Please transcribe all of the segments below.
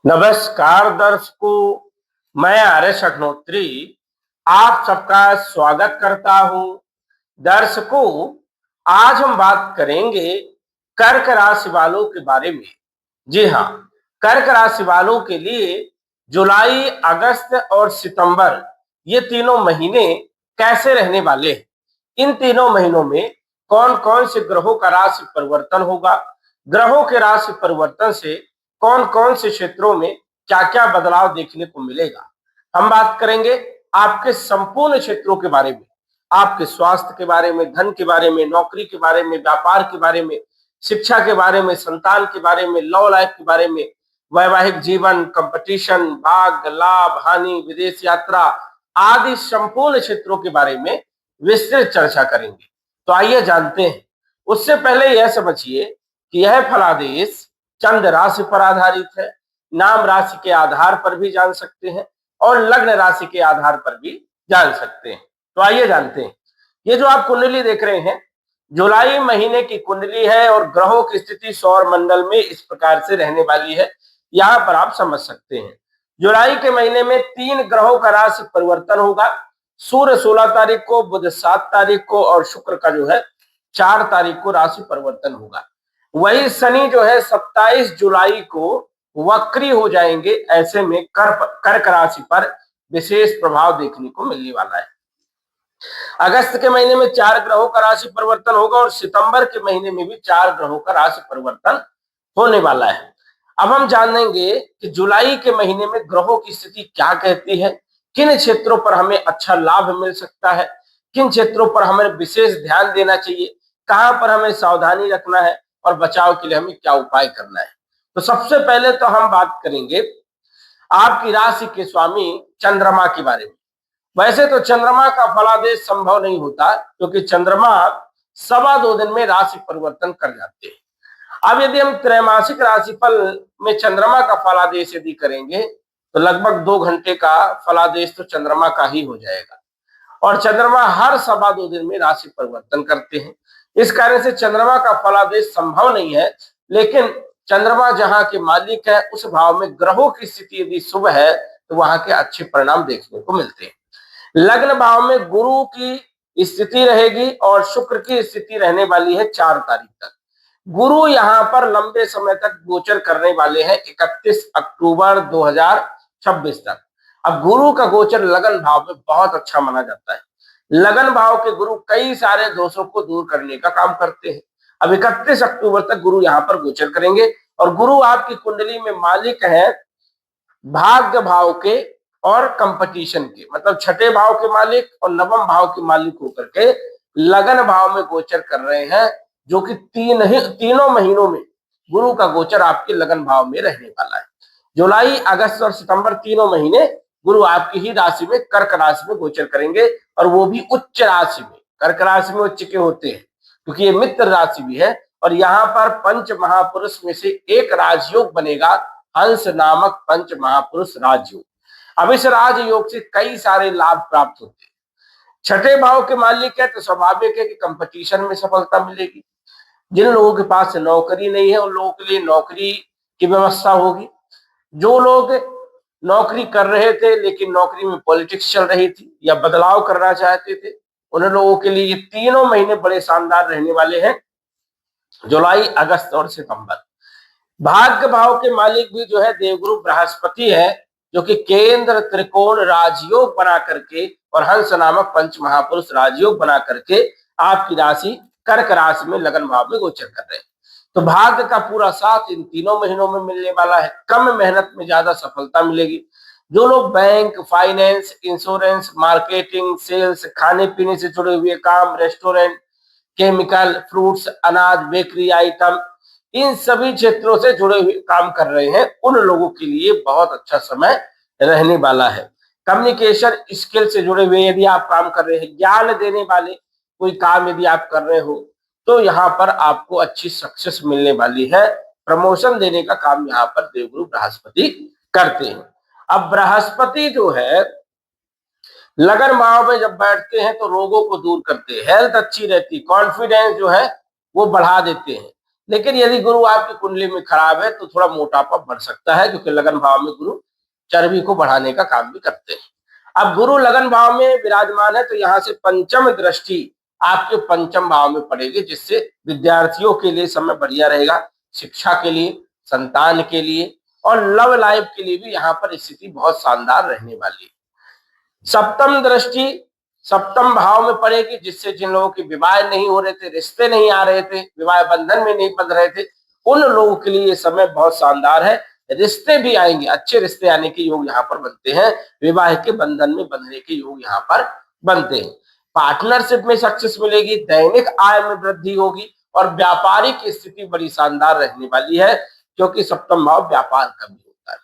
नमस्कार दर्शकों, मैं आर्यश अग्नोत्री आप सबका स्वागत करता हूं। दर्शकों, आज हम बात करेंगे कर्क राशि वालों के बारे में। जी हाँ, कर्क राशि वालों के लिए जुलाई, अगस्त और सितंबर ये तीनों महीने कैसे रहने वाले हैं। इन तीनों महीनों में कौन कौन से ग्रहों का राशि परिवर्तन होगा, ग्रहों के राशि परिवर्तन से कौन कौन से क्षेत्रों में क्या क्या बदलाव देखने को मिलेगा। हम बात करेंगे आपके संपूर्ण क्षेत्रों के बारे में, आपके स्वास्थ्य के बारे में, धन के बारे में, नौकरी के बारे में, व्यापार के बारे में, शिक्षा के बारे में, संतान के बारे में, लव लाइफ के बारे में, वैवाहिक जीवन, कंपटीशन, भाग्य, लाभ, हानि, विदेश यात्रा आदि संपूर्ण क्षेत्रों के बारे में विस्तृत चर्चा करेंगे। तो आइए जानते हैं। उससे पहले यह समझिए कि यह फलादेश चंद्र राशि पर आधारित है। नाम राशि के आधार पर भी जान सकते हैं और लग्न राशि के आधार पर भी जान सकते हैं। तो आइए जानते हैं। ये जो आप कुंडली देख रहे हैं, जुलाई महीने की कुंडली है और ग्रहों की स्थिति सौर मंडल में इस प्रकार से रहने वाली है। यहां पर आप समझ सकते हैं। जुलाई के महीने में 3 ग्रहों का राशि परिवर्तन होगा। सूर्य 16 तारीख को, बुध 7 तारीख को और शुक्र का जो है 4 तारीख को राशि परिवर्तन होगा। वही शनि जो है 27 जुलाई को वक्री हो जाएंगे। ऐसे में कर्क राशि पर विशेष प्रभाव देखने को मिलने वाला है। अगस्त के महीने में 4 ग्रहों का राशि परिवर्तन होगा और सितंबर के महीने में भी 4 ग्रहों का राशि परिवर्तन होने वाला है। अब हम जानेंगे कि जुलाई के महीने में ग्रहों की स्थिति क्या कहती है, किन क्षेत्रों पर हमें अच्छा लाभ मिल सकता है, किन क्षेत्रों पर हमें विशेष ध्यान देना चाहिए, कहां पर हमें सावधानी रखना है और बचाव के लिए हमें क्या उपाय करना है। तो सबसे पहले तो हम बात करेंगे आपकी राशि के स्वामी चंद्रमा के बारे में। वैसे तो चंद्रमा का फलादेश संभव नहीं होता, क्योंकि चंद्रमा 2.25 दिन में राशि परिवर्तन कर जाते हैं। अब यदि हम त्रैमासिक राशिफल में चंद्रमा का फलादेश यदि करेंगे तो लगभग 2 घंटे का फलादेश तो चंद्रमा का ही हो जाएगा। और चंद्रमा हर 2.25 दिन में राशि परिवर्तन करते हैं। इस कारण से चंद्रमा का फलादेश संभव नहीं है। लेकिन चंद्रमा जहां के मालिक है, उस भाव में ग्रहों की स्थिति यदि शुभ है तो वहां के अच्छे परिणाम देखने को मिलते हैं। लग्न भाव में गुरु की स्थिति रहेगी और शुक्र की स्थिति रहने वाली है 4 तारीख तक। गुरु यहाँ पर लंबे समय तक गोचर करने वाले हैं, 31 अक्टूबर 2026 तक। अब गुरु का गोचर लगन भाव में बहुत अच्छा माना जाता है। लगन भाव के गुरु कई सारे दोषों को दूर करने का काम करते हैं। अब 31 अक्टूबर तक गुरु यहाँ पर गोचर करेंगे और गुरु आपकी कुंडली में मालिक है भाग्य भाव के और कंपटीशन के, मतलब छठे भाव के मालिक और नवम भाव के मालिक होकर के लगन भाव में गोचर कर रहे हैं, जो कि तीनों महीनों में गुरु का गोचर आपके लगन भाव में रहने वाला है। जुलाई, अगस्त और सितंबर तीनों महीने गुरु आपकी ही राशि में, कर्क राशि में गोचर करेंगे और वो भी उच्च राशि में। कर्क राशि में उच्च के होते हैं क्योंकि ये मित्र राशि भी है और यहाँ पर पंच महापुरुष में से एक राजयोग बनेगा, हंस नामक पंच महापुरुष राजयोग। अब इस राजयोग से कई सारे लाभ प्राप्त होते हैं। छठे भाव के मालिक है तो स्वाभाविक है कि कंपटीशन में सफलता मिलेगी। जिन लोगों के पास नौकरी नहीं है उन लोगों के लिए नौकरी की व्यवस्था होगी। जो लोग नौकरी कर रहे थे लेकिन नौकरी में पॉलिटिक्स चल रही थी या बदलाव करना चाहते थे, उन लोगों के लिए ये तीनों महीने बड़े शानदार रहने वाले हैं, जुलाई, अगस्त और सितंबर। भाग्य भाव के मालिक भी जो है देवगुरु बृहस्पति है, जो कि केंद्र त्रिकोण राजयोग बना करके और हंस नामक पंच महापुरुष राजयोग बना करके आपकी राशि कर्क राशि में लगन भाव में गोचर कर रहे हैं। तो भाग्य का पूरा साथ इन तीनों महीनों में मिलने वाला है। कम मेहनत में ज्यादा सफलता मिलेगी। जो लोग bank, finance, insurance, marketing, sales, खाने पीने से जुड़े हुए काम, रेस्टोरेंट, केमिकल, फ्रूट्स, अनाज, बेकरी आइटम, इन सभी क्षेत्रों से जुड़े हुए काम कर रहे हैं, उन लोगों के लिए बहुत अच्छा समय रहने वाला है। कम्युनिकेशन स्किल से जुड़े हुए यदि आप काम कर रहे हैं, ज्ञान देने वाले कोई काम यदि आप कर रहे हो, तो यहाँ पर आपको अच्छी सक्सेस मिलने वाली है। प्रमोशन देने का काम यहाँ पर देवगुरु बृहस्पति करते हैं। अब बृहस्पति जो है लगन भाव में जब बैठते हैं तो रोगों को दूर करते हैं, हेल्थ अच्छी रहती, कॉन्फिडेंस जो है वो बढ़ा देते हैं। लेकिन यदि गुरु आपकी कुंडली में खराब है तो थोड़ा मोटापा बढ़ सकता है, क्योंकि लगन भाव में गुरु चर्बी को बढ़ाने का काम भी करते हैं। अब गुरु लगन भाव में विराजमान है तो यहाँ से पंचम दृष्टि आपके पंचम भाव में पड़ेगी, जिससे विद्यार्थियों के लिए समय बढ़िया रहेगा, शिक्षा के लिए, संतान के लिए और लव लाइफ के लिए भी यहाँ पर स्थिति बहुत शानदार रहने वाली है। सप्तम दृष्टि सप्तम भाव में पड़ेगी, जिससे जिन लोगों के विवाह नहीं हो रहे थे, रिश्ते नहीं आ रहे थे, विवाह बंधन में नहीं बंध रहे थे, उन लोगों के लिए ये समय बहुत शानदार है। रिश्ते भी आएंगे, अच्छे रिश्ते आने के योग यहाँ पर बनते हैं, विवाह के बंधन में बंधने के योग यहाँ पर बनते हैं। पार्टनरशिप में सक्सेस मिलेगी, दैनिक आय में वृद्धि होगी और व्यापारिक स्थिति बड़ी शानदार रहने वाली है, क्योंकि सप्तम भाव व्यापार का भी होता है।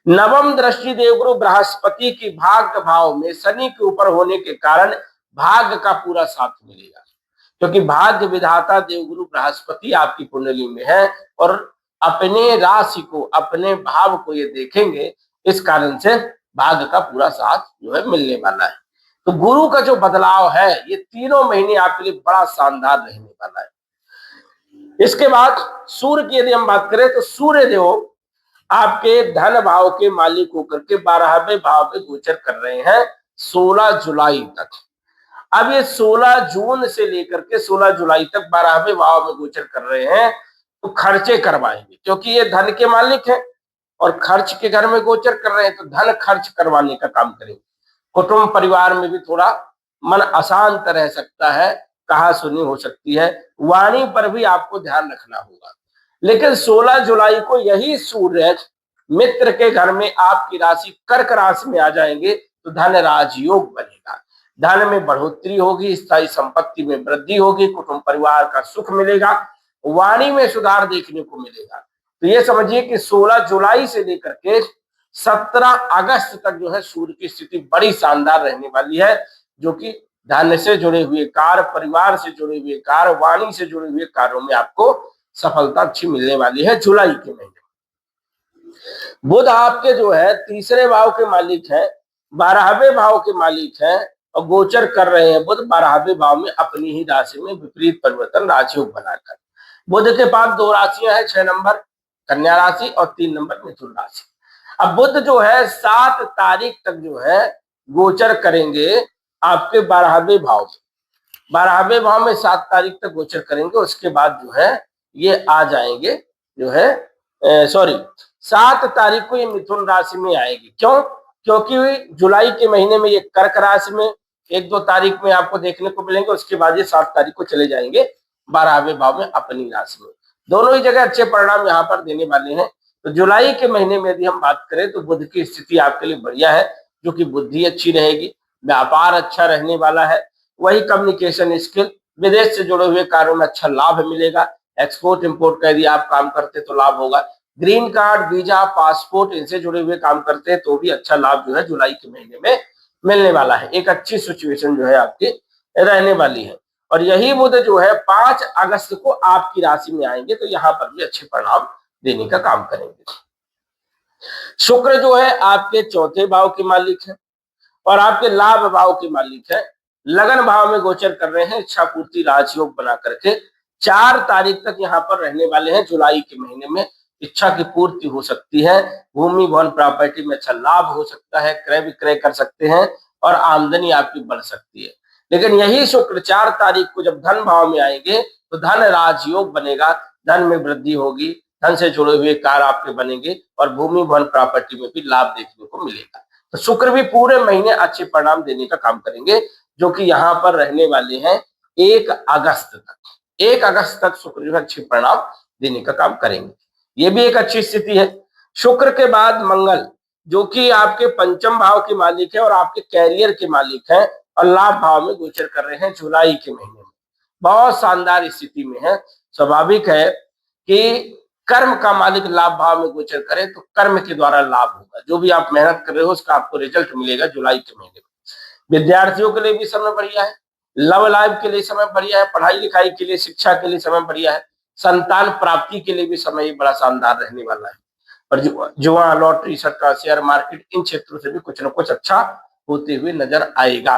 नवम दृष्टि देवगुरु बृहस्पति की भाग्य भाव में शनि के ऊपर होने के कारण भाग्य का पूरा साथ मिलेगा, क्योंकि भाग्य विधाता देवगुरु बृहस्पति आपकी कुंडली में है और अपने राशि को, अपने भाव को ये देखेंगे, इस कारण से भाग्य का पूरा साथ जो है मिलने वाला है। तो गुरु का जो बदलाव है ये तीनों महीने आपके लिए बड़ा शानदार रहने वाला है। इसके बाद सूर्य की यदि हम बात करें तो सूर्य देव आपके धन भाव के मालिक होकर के 12वें भाव में गोचर कर रहे हैं 16 जुलाई तक। अब ये 16 जून से लेकर के 16 जुलाई तक 12वें भाव में गोचर कर रहे हैं, तो खर्चे करवाएंगे, क्योंकि ये धन के मालिक हैं और खर्च के घर में गोचर कर रहे हैं, तो धन खर्च करवाने का काम करेंगे। कुटुंब परिवार में भी थोड़ा मन अशांत रह सकता है, कहा सुनी हो सकती है, वाणी पर भी आपको ध्यान रखना होगा। लेकिन 16 जुलाई को यही सूर्य मित्र के घर में आपकी राशि कर्क राशि में आ जाएंगे, तो धन राजयोग बनेगा, धन में बढ़ोतरी होगी, स्थायी संपत्ति में वृद्धि होगी, कुटुंब परिवार का सुख मिलेगा, वाणी में सुधार देखने को मिलेगा। तो ये समझिए कि 16 जुलाई से लेकर के 17 अगस्त तक जो है सूर्य की स्थिति बड़ी शानदार रहने वाली है, जो कि धन से जुड़े हुए कार्य, परिवार से जुड़े हुए कार्य, वाणी से जुड़े हुए कार्यों में आपको सफलता अच्छी मिलने वाली है जुलाई के महीने में। बुध आपके जो है तीसरे भाव के मालिक है, 12वें भाव के मालिक है और गोचर कर रहे हैं बुध 12वें भाव में अपनी ही राशि में विपरीत परिवर्तन राशियोग बनाकर। बुध के पास 2 राशियां हैं, 6 नंबर कन्या राशि और 3 नंबर मिथुन राशि। अब बुध जो है 7 तारीख तक जो है गोचर करेंगे आपके 12वें भाव में, 12वें भाव में 7 तारीख तक गोचर करेंगे। उसके बाद जो है ये आ जाएंगे जो है 7 तारीख को ये मिथुन राशि में आएगी। क्यों? क्योंकि जुलाई के महीने में ये कर्क राशि में 1-2 तारीख में आपको देखने को मिलेंगे, उसके बाद ये 7 तारीख को चले जाएंगे 12वें भाव में अपनी राशि में। दोनों ही जगह अच्छे परिणाम यहाँ पर देने वाले हैं। तो जुलाई के महीने में यदि हम बात करें तो बुध की स्थिति आपके लिए बढ़िया है, जो कि बुद्धि अच्छी रहेगी, व्यापार अच्छा रहने वाला है, वही कम्युनिकेशन स्किल, विदेश से जुड़े हुए कार्यों में अच्छा लाभ मिलेगा, एक्सपोर्ट इंपोर्ट का यदि आप काम करते तो लाभ होगा, ग्रीन कार्ड, वीजा, पासपोर्ट इनसे जुड़े हुए काम करते हैं तो भी अच्छा लाभ जो है जुलाई के महीने में मिलने वाला है। एक अच्छी सिचुएशन जो है आपकी रहने वाली है। और यही बुध जो है 5 अगस्त को आपकी राशि में आएंगे, तो यहाँ पर भी अच्छे परिणाम देने का काम करेंगे। शुक्र जो है आपके चौथे भाव के मालिक है और आपके लाभ भाव के मालिक है, लगन भाव में गोचर कर रहे हैं, इच्छा पूर्ति राजयोग बना करके 4 तारीख तक यहाँ पर रहने वाले हैं। जुलाई के महीने में इच्छा की पूर्ति हो सकती है, भूमि भवन प्रॉपर्टी में अच्छा लाभ हो सकता है, क्रय विक्रय कर सकते हैं और आमदनी आपकी बढ़ सकती है। लेकिन यही शुक्र 4 तारीख को जब धन भाव में आएंगे तो धन राजयोग बनेगा, धन में वृद्धि होगी, धन से जुड़े हुए कार्य आपके बनेंगे और भूमि भवन प्रॉपर्टी में भी लाभ देखने को मिलेगा। तो शुक्र भी पूरे महीने अच्छे परिणाम देने का काम करेंगे, जो कि यहाँ पर रहने वाले हैं 1 अगस्त तक। 1 अगस्त तक शुक्र जो है अच्छे परिणाम देने का काम करेंगे, ये भी एक अच्छी स्थिति है। शुक्र के बाद मंगल, जो कि आपके पंचम भाव के मालिक है और आपके कैरियर के मालिक है और लाभ भाव में गोचर कर रहे हैं जुलाई के महीने में, बहुत शानदार स्थिति में है। स्वाभाविक है कि कर्म का मालिक लाभ भाव में गोचर करे तो कर्म के द्वारा लाभ होगा, जो भी आप मेहनत कर रहे हो उसका आपको रिजल्ट मिलेगा जुलाई के महीने में। विद्यार्थियों के लिए भी समय बढ़िया है, लव लाइफ के लिए समय बढ़िया है, पढ़ाई लिखाई के लिए, शिक्षा के लिए समय बढ़िया है, संतान प्राप्ति के लिए भी समय बड़ा शानदार रहने वाला है। और जुआ, लॉटरी, सट्टा, शेयर मार्केट इन क्षेत्रों से भी कुछ न कुछ अच्छा होते हुए नजर आएगा।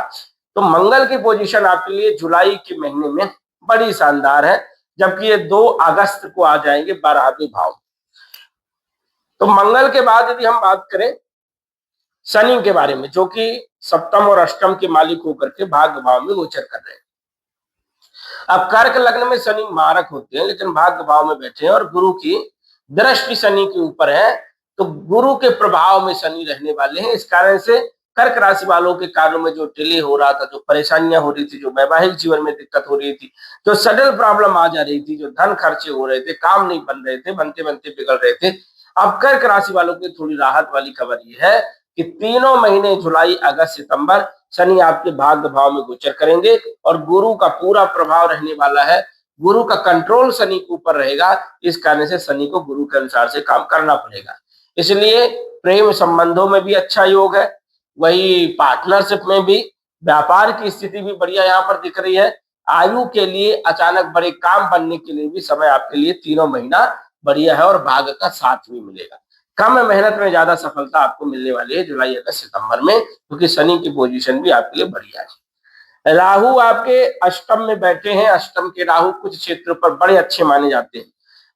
तो मंगल की पोजीशन आपके लिए जुलाई के महीने में बड़ी शानदार है, जबकि ये 2 अगस्त को आ जाएंगे 12वें भाव। तो मंगल के बाद यदि हम बात करें शनि के बारे में, जो कि सप्तम और अष्टम के मालिक होकर के भाग्य भाव में गोचर कर रहे हैं। अब कर्क लग्न में शनि मारक होते हैं, लेकिन भाग्य भाव में बैठे हैं और गुरु की दृष्टि शनि के ऊपर है, तो गुरु के प्रभाव में शनि रहने वाले हैं। इस कारण से कर्क राशि वालों के कार्यों में जो डिले हो रहा था, जो परेशानियां हो रही थी, जो वैवाहिक जीवन में दिक्कत हो रही थी, जो सडन प्रॉब्लम आ जा रही थी, जो धन खर्चे हो रहे थे, काम नहीं बन रहे थे, बनते बनते बिगड़ रहे थे, अब कर्क राशि वालों की थोड़ी राहत वाली खबर यह है कि तीनों महीने जुलाई, अगस्त, सितंबर शनि आपके भाग्य भाव में गोचर करेंगे और गुरु का पूरा प्रभाव रहने वाला है। गुरु का कंट्रोल शनि के ऊपर रहेगा। इस कारण से शनि को गुरु के अनुसार से काम करना पड़ेगा। इसलिए प्रेम संबंधों में भी अच्छा योग है, वही पार्टनरशिप में भी, व्यापार की स्थिति भी बढ़िया यहाँ पर दिख रही है। आयु के लिए अचानक बड़े काम बनने के लिए भी समय आपके लिए तीनों महीना बढ़िया है और भाग्य का साथ भी मिलेगा। कम मेहनत में ज्यादा सफलता आपको मिलने वाली है जुलाई, अगस्त, सितंबर में, क्योंकि शनि की पोजीशन भी आपके लिए बढ़िया है। राहु आपके अष्टम में बैठे हैं। अष्टम के राहु कुछ क्षेत्रों पर बड़े अच्छे माने जाते हैं।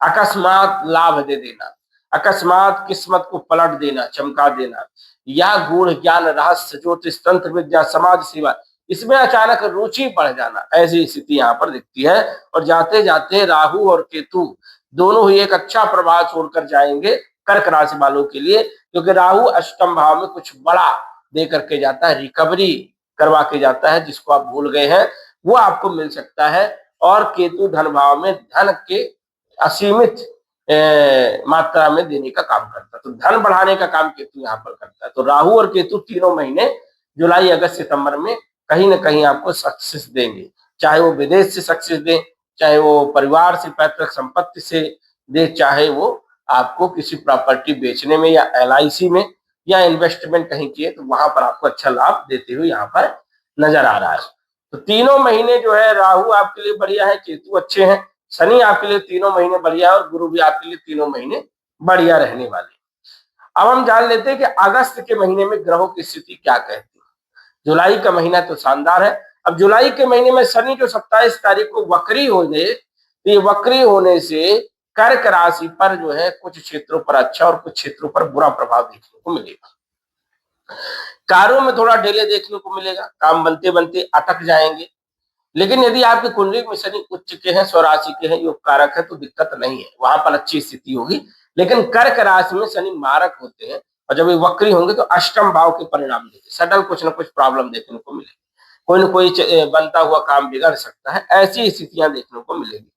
अकस्मात लाभ दे देना, अकस्मात किस्मत को पलट देना, चमका देना, या गूढ़ ज्ञान, रहस्य, ज्योतिष, तंत्र विद्या, समाज सेवा, इसमें अचानक रुचि बढ़ जाना, ऐसी स्थिति यहाँ पर दिखती है। और जाते जाते राहु और केतु दोनों ही एक अच्छा प्रभाव छोड़कर जाएंगे कर्क राशि वालों के लिए, क्योंकि राहु अष्टम भाव में कुछ बड़ा दे करके जाता है, रिकवरी करवा के जाता है, जिसको आप भूल गए हैं वो आपको मिल सकता है। और केतु धन भाव में धन के असीमित मात्रा में देने का काम करता है, तो धन बढ़ाने का काम केतु यहाँ पर करता है। तो राहु और केतु तीनों महीने जुलाई, अगस्त, सितंबर में कहीं ना कहीं आपको सक्सेस देंगे, चाहे वो विदेश से सक्सेस दे, चाहे वो परिवार से, पैतृक संपत्ति से दे, चाहे वो आपको किसी प्रॉपर्टी बेचने में या LIC में या इन्वेस्टमेंट कहीं किए तो वहां पर आपको अच्छा लाभ देते हुए यहाँ पर नजर आ रहा है। तो तीनों महीने जो है राहु आपके लिए बढ़िया है, केतु अच्छे हैं, शनि आपके लिए तीनों महीने बढ़िया है और गुरु भी आपके लिए तीनों महीने बढ़िया रहने वाले। अब हम जान लेते हैं कि अगस्त के महीने में ग्रहों की स्थिति क्या कहती है। जुलाई का महीना तो शानदार है। अब जुलाई के महीने में शनि जो 27 तारीख को वक्री हो गए, तो ये वक्री होने से कर्क राशि पर जो है कुछ क्षेत्रों पर अच्छा और कुछ क्षेत्रों पर बुरा प्रभाव देखने को मिलेगा। कार्यों में थोड़ा डिले देखने को मिलेगा, काम बनते बनते अटक जाएंगे। लेकिन यदि आपकी कुंडली में शनि उच्च के हैं, स्वराशि के हैं, योग कारक है, तो दिक्कत नहीं है, वहां पर अच्छी स्थिति होगी। लेकिन कर्क राशि में शनि मारक होते हैं और जब ये वक्री होंगे तो अष्टम भाव के परिणाम देंगे, सडन कुछ ना कुछ प्रॉब्लम देखने को मिलेगी, कोई ना कोई बनता हुआ काम बिगड़ सकता है, ऐसी स्थितियां देखने को मिलेगी।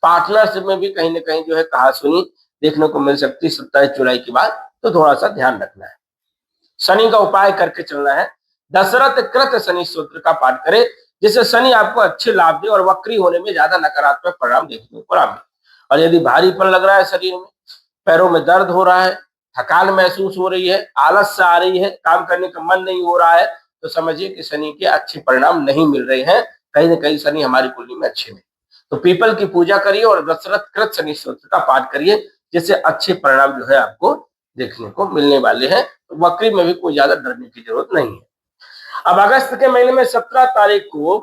पार्टनरशिप में भी कहीं ना कहीं जो है कहा सुनी देखने को मिल सकती है 27 जुलाई के बाद, तो थोड़ा सा ध्यान रखना है। शनि का उपाय करके चलना है। दशरथ कृत शनि सूत्र का पाठ करें, जिससे शनि आपको अच्छे लाभ दे और वक्री होने में ज्यादा नकारात्मक परिणाम देखने को मिले। और यदि भारीपन लग रहा है शरीर में, पैरों में दर्द हो रहा है, थकान महसूस हो रही है, आलस से आ रही है, काम करने का मन नहीं हो रहा है, तो समझिए कि शनि के अच्छे परिणाम नहीं मिल रहे हैं, कहीं ना कहीं शनि हमारी कुंडली में अच्छे नहीं। तो पीपल की पूजा करिए और दशरथ कृत शनि सूत्र का पाठ करिए, जिससे अच्छे परिणाम जो है आपको देखने को मिलने वाले हैं। वक्री में भी कोई ज्यादा डरने की जरूरत नहीं है। अब अगस्त के महीने में 17 तारीख को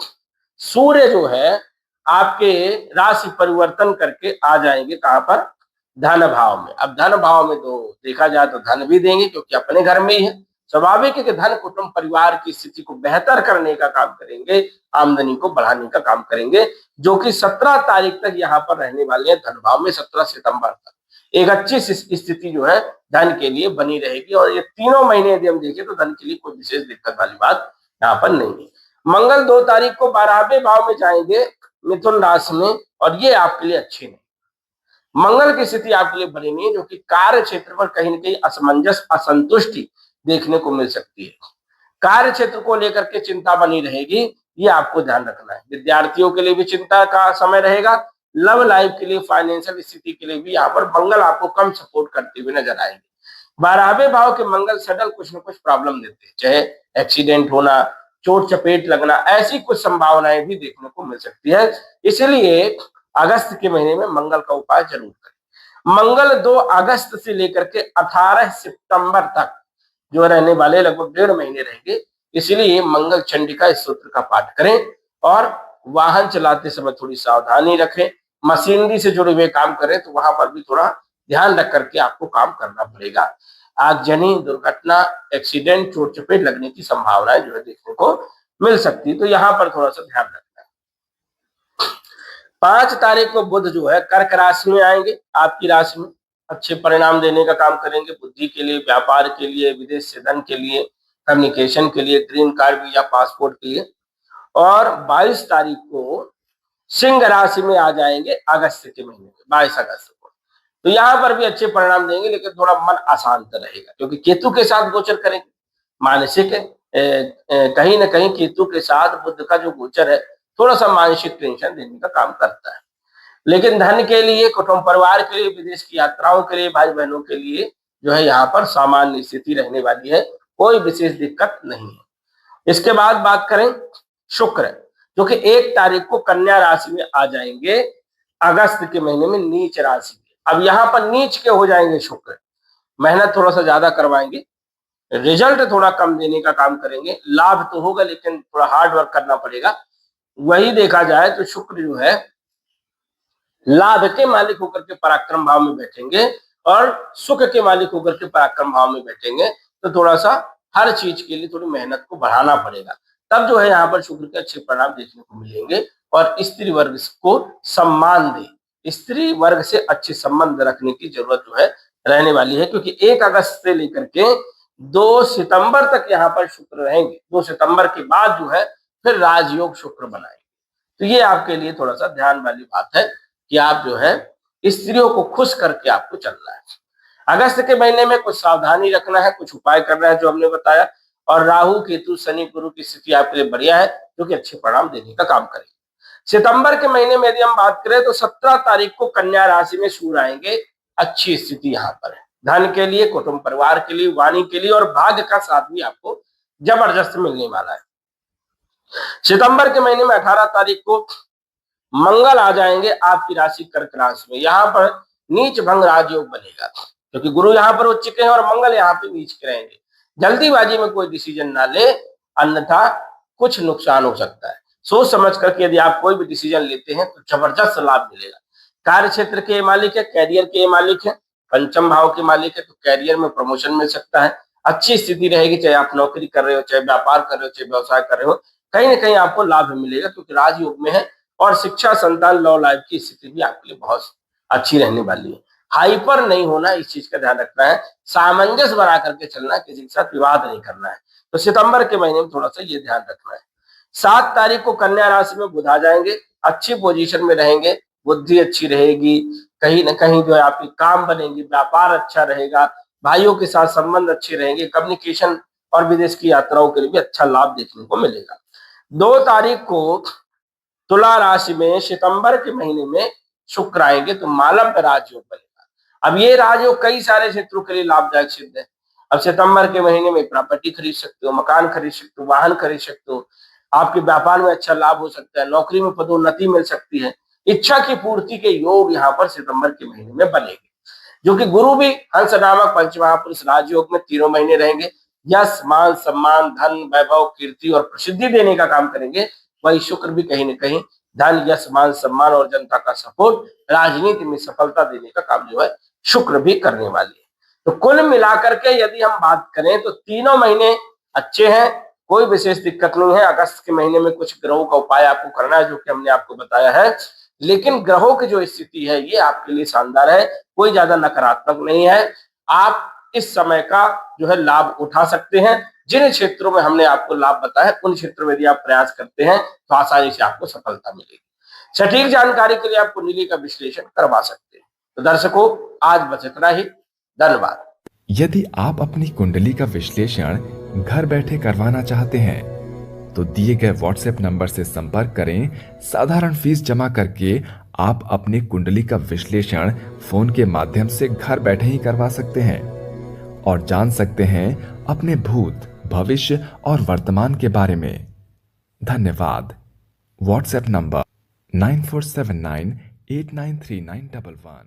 सूर्य जो है आपके राशि परिवर्तन करके आ जाएंगे, कहां पर, धन भाव में। अब धन भाव में तो देखा जाए तो धन भी देंगे, क्योंकि अपने घर में ही है। स्वाभाविक है कि धन कुटुंब परिवार की स्थिति को बेहतर करने का काम करेंगे, आमदनी को बढ़ाने का काम करेंगे, जो कि 17 तारीख तक यहाँ पर रहने वाले हैं धन भाव में। 17 सितंबर तक एक अच्छी स्थिति जो है धन के लिए बनी रहेगी। और ये तीनों महीने यदि हम देखें तो धन के लिए कोई विशेष दिक्कत वाली बात यहाँ पर नहीं है। मंगल 2 तारीख को 12वें भाव में जाएंगे मिथुन राशि में, और ये आपके लिए अच्छी नहीं। मंगल की स्थिति आपके लिए बनी नहीं है, जो कि कार्य क्षेत्र पर कहीं ना कहीं असमंजस, असंतुष्टि देखने को मिल सकती है। कार्य क्षेत्र को लेकर के चिंता बनी रहेगी, ये आपको ध्यान रखना है। विद्यार्थियों के लिए भी चिंता का समय रहेगा। लव लाइफ के लिए, फाइनेंशियल स्थिति के लिए भी यहाँ पर मंगल आपको कम सपोर्ट करते हुए नजर आएंगे। 12वें भाव के मंगल सडन कुछ न कुछ प्रॉब्लम देते हैं, चाहे एक्सीडेंट होना, चोट चपेट लगना, ऐसी कुछ संभावनाएं भी देखने को मिल सकती है। इसलिए अगस्त के महीने में मंगल का उपाय जरूर करें। मंगल 2 अगस्त से लेकर के 18 सितंबर तक जो रहने वाले लगभग 1.5 महीने रहेंगे। इसलिए मंगल चंडिका इस सूत्र का पाठ करें और वाहन चलाते समय थोड़ी सावधानी रखें। मशीनरी से जुड़े हुए काम करें तो वहां पर भी थोड़ा ध्यान रख करके आपको काम करना पड़ेगा। आगजनी, दुर्घटना, एक्सीडेंट, चोट चपेट लगने की संभावनाएं जो है देखने को मिल सकती है, तो यहाँ पर थोड़ा सा ध्यान रखना है। 5 तारीख को बुध जो है कर्क राशि में आएंगे, आपकी राशि में अच्छे परिणाम देने का काम करेंगे, बुद्धि के लिए, व्यापार के लिए, विदेश से धन के लिए, कम्युनिकेशन के लिए, ग्रीन कार्ड वीजा, पासपोर्ट के लिए। और 22 तारीख को सिंह राशि में आ जाएंगे अगस्त के महीने में, 22 अगस्त को। तो यहाँ पर भी अच्छे परिणाम देंगे, लेकिन थोड़ा मन अशांत रहेगा क्योंकि केतु के साथ गोचर करेंगे। मानसिक कहीं ना कहीं केतु के साथ बुध का जो गोचर है थोड़ा सा मानसिक टेंशन देने का काम करता है। लेकिन धन के लिए, कुटुंब परिवार के लिए, विदेश की यात्राओं के लिए, भाई बहनों के लिए जो है यहाँ पर सामान्य स्थिति रहने वाली है, कोई विशेष दिक्कत नहीं है। इसके बाद बात करें शुक्र, जो कि 1 तारीख को कन्या राशि में आ जाएंगे अगस्त के महीने में नीच राशि में। अब यहाँ पर नीच के हो जाएंगे शुक्र, मेहनत थोड़ा सा ज्यादा करवाएंगे, रिजल्ट थोड़ा कम देने का काम करेंगे। लाभ तो होगा लेकिन थोड़ा हार्ड वर्क करना पड़ेगा। वही देखा जाए तो शुक्र जो है लाभ के मालिक होकर के पराक्रम भाव में बैठेंगे और सुख के मालिक होकर के पराक्रम भाव में बैठेंगे, तो थोड़ा सा हर चीज के लिए थोड़ी मेहनत को बढ़ाना पड़ेगा, तब जो है यहाँ पर शुक्र के अच्छे परिणाम देखने को मिलेंगे। और स्त्री वर्ग को सम्मान दे, स्त्री वर्ग से अच्छे संबंध रखने की जरूरत जो है रहने वाली है, क्योंकि 1 अगस्त से लेकर के 2 सितंबर तक यहाँ पर शुक्र रहेंगे। 2 सितंबर के बाद जो है फिर राजयोग शुक्र बनाएंगे। तो ये आपके लिए थोड़ा सा ध्यान वाली बात है कि आप जो है स्त्रियों को खुश करके आपको चलना है। अगस्त के महीने में कुछ सावधानी रखना है, कुछ उपाय करना है जो हमने बताया। और राहु, केतु, शनि, गुरु की स्थिति आपके लिए बढ़िया है, जो कि अच्छे परिणाम देने का काम करेगी। सितंबर के महीने में यदि हम बात करें तो 17 तारीख को कन्या राशि में सूर्य आएंगे, अच्छी स्थिति यहाँ पर है। धन के लिए, कुटुंब परिवार के लिए, वाणी के लिए और भाग्य का साथ भी आपको जबरदस्त मिलने वाला है। सितंबर के महीने में 18 तारीख को मंगल आ जाएंगे आपकी राशि कर्क राशि में। यहाँ पर नीच भंग राजयोग बनेगा, क्योंकि गुरु यहाँ पर उच्च के हैं और मंगल यहाँ पे नीच के रहेंगे। जल्दीबाजी में कोई डिसीजन ना ले, अन्यथा कुछ नुकसान हो सकता है। सोच समझ करके यदि आप कोई भी डिसीजन लेते हैं तो जबरदस्त लाभ मिलेगा। कार्य क्षेत्र के मालिक है, कैरियर के मालिक है, पंचम भाव के मालिक है, तो कैरियर में प्रमोशन मिल सकता है, अच्छी स्थिति रहेगी। चाहे आप नौकरी कर रहे हो, चाहे व्यापार कर रहे हो, चाहे व्यवसाय कर रहे हो, कहीं ना कहीं आपको लाभ मिलेगा, क्योंकि राजयोग में है। और शिक्षा, संतान, लव लाइफ की स्थिति भी आपके लिए बहुत अच्छी रहने वाली है। हाइपर नहीं होना, इस चीज का ध्यान रखना है, सामंजस्य बना करके चलना, किसी के साथ विवाद नहीं करना है। तो सितंबर के महीने में थोड़ा सा ये ध्यान रखना है। 7 तारीख को कन्या राशि में बुध आ जाएंगे, अच्छी पोजीशन में रहेंगे, बुद्धि अच्छी रहेगी, कहीं ना कहीं जो है आपकी काम बनेंगे, व्यापार अच्छा रहेगा, भाइयों के साथ संबंध अच्छे रहेंगे, कम्युनिकेशन और विदेश की यात्राओं के लिए भी अच्छा लाभ देखने को मिलेगा। 2 तारीख को तुला राशि में सितंबर के महीने में शुक्र आएंगे, तो मालव्य राजयोग बनेगा। अब ये राजयोग कई सारे क्षेत्रों के लिए लाभदायक सिद्ध है। अब सितंबर के महीने में प्रॉपर्टी खरीद सकते हो, मकान खरीद सकते हो, वाहन खरीद सकते हो, आपके व्यापार में अच्छा लाभ हो सकता है, नौकरी में पदोन्नति मिल सकती है, इच्छा की पूर्ति के योग यहाँ पर सितंबर के महीने में बनेंगे। जो कि गुरु भी हंस नामक पंचमहापुरुष राजयोग में 3 महीने रहेंगे, यश, मान, सम्मान, धन, वैभव, कीर्ति और प्रसिद्धि देने का काम करेंगे। वही शुक्र भी कहीं न कहीं धन, यश, मान, सम्मान और जनता का सपोर्ट, राजनीति में सफलता देने का काम जो है शुक्र भी करने वाले हैं। तो कुल मिलाकर के यदि हम बात करें तो 3 महीने अच्छे हैं, कोई विशेष दिक्कत नहीं है। अगस्त के महीने में कुछ ग्रहों का उपाय आपको करना है, जो कि हमने आपको बताया है, लेकिन ग्रहों की जो स्थिति है ये आपके लिए शानदार है, कोई ज्यादा नकारात्मक नहीं है। आप इस समय का जो है लाभ उठा सकते हैं। जिन क्षेत्रों में हमने आपको लाभ बताया उन क्षेत्रों में यदि आप प्रयास करते हैं तो आसानी से आपको सफलता मिलेगी। सटीक जानकारी के लिए आप कुंडली का विश्लेषण करवा सकते हैं। तो दर्शकों, आज बस इतना ही। धन्यवाद। यदि आप अपनी कुंडली का विश्लेषण घर बैठे करवाना चाहते हैं तो दिए गए व्हाट्सएप नंबर से संपर्क करें। साधारण फीस जमा करके आप अपनी कुंडली का विश्लेषण फोन के माध्यम से घर बैठे ही करवा सकते हैं और जान सकते हैं अपने भूत, भविष्य और वर्तमान के बारे में। धन्यवाद। WhatsApp number 9479893911।